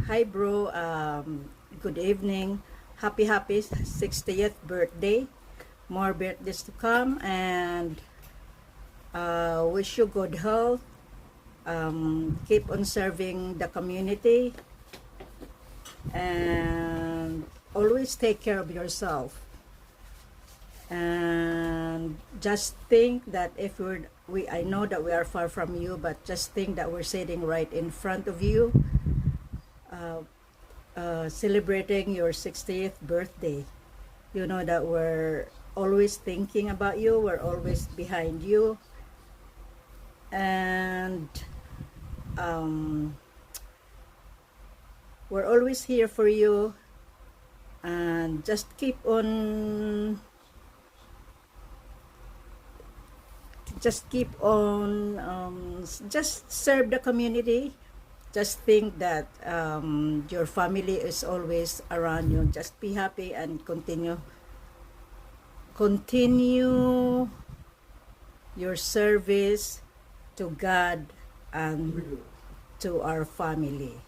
Hi bro, good evening. Happy 60th birthday. More birthdays to come, and wish you good health. Keep on serving the community, and always take care of yourself. And just think that if I know that we are far from you, but just think that we're sitting right in front of you, celebrating your 60th birthday. You know that we're always thinking about you, we're always behind you, and we're always here for you. And just keep on just serve the community. Just think that your family is always around you. Just be happy and continue your service to God and to our family.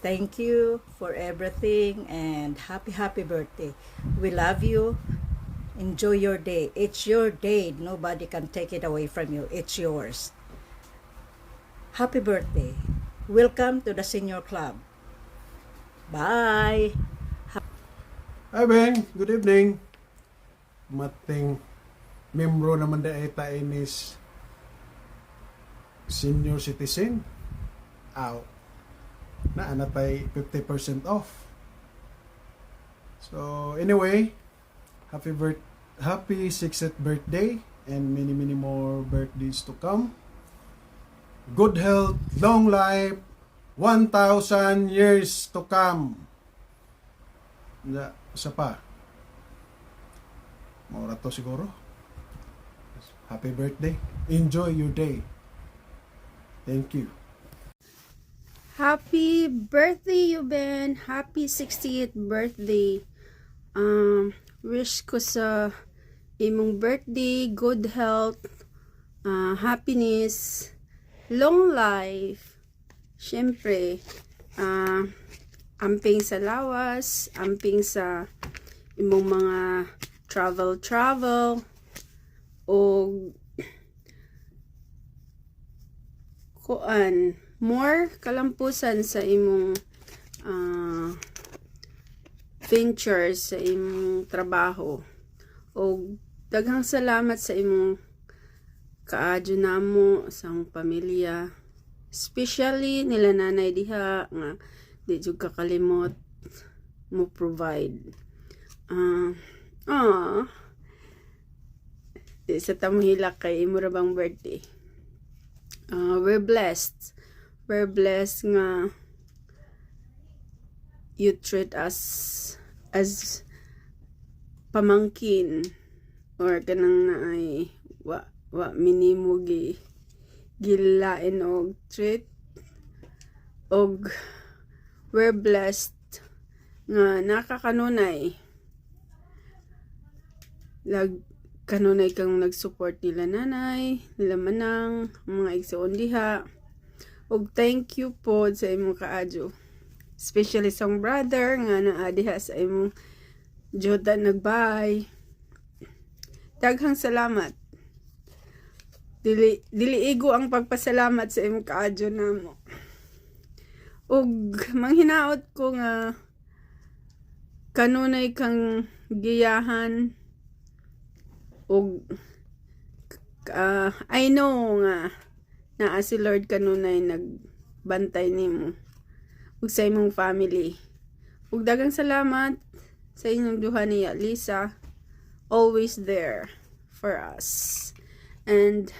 Thank you for everything, and happy birthday. We love you. Enjoy your day. It's your day. Nobody can take it away from you. It's yours. Happy birthday. Welcome to the Senior Club. Bye. Hi Beng, good evening. Mating membro naman da ita inis senior citizen. Aw. Na anatay 50% off. So anyway, happy 60th birthday and many more birthdays to come. Good health, long life, 1,000 years to come. Isa pa. Maura to siguro. Happy birthday. Enjoy your day. Thank you. Happy birthday, Yuben. Happy 60th birthday. Wish ko sa imong birthday good health, happiness, long life. Syempre, amping sa lawas, amping sa imong mga travel o kuan more kalampusan sa imong ventures sa imong trabaho, o daghang salamat sa imong kaadyo namo sa imong pamilya, especially nila nanay diha nga di jud kakalimot mo provide. Di sa tamuhila kay imo ra bang birthday. We're blessed nga you treat us as pamangkin, or kanang naay wa minimo gilain og treat, og we're blessed nga nakakanunay kanunay kang nag-support nila nanay, nila manang, mga igsoon diha. Og thank you po sa imong kaadyo, especially sa brother nga naa diha sa imong Jordan nagbay. Daghang salamat. Dili igo ang pagpasalamat sa imong kaadyo namo. Og manghinaot ko nga kanunay kang giyahan, og I know nga naa si Lord kanunay nagbantay nimo ug sa imong family. Ug daghang salamat sa inyong duha ni Lisa, always there for us, and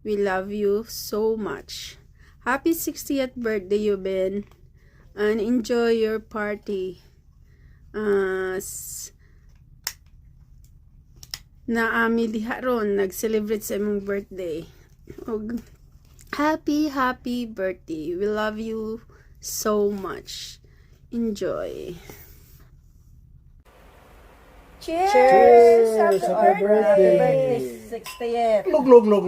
we love you so much. Happy 60th birthday, Yuben, and enjoy your party. Naami diha ron nag-celebrate sa imong birthday. Og happy birthday. We love you so much. Enjoy. Cheers! Happy birthday! 60th. Glug. Glug.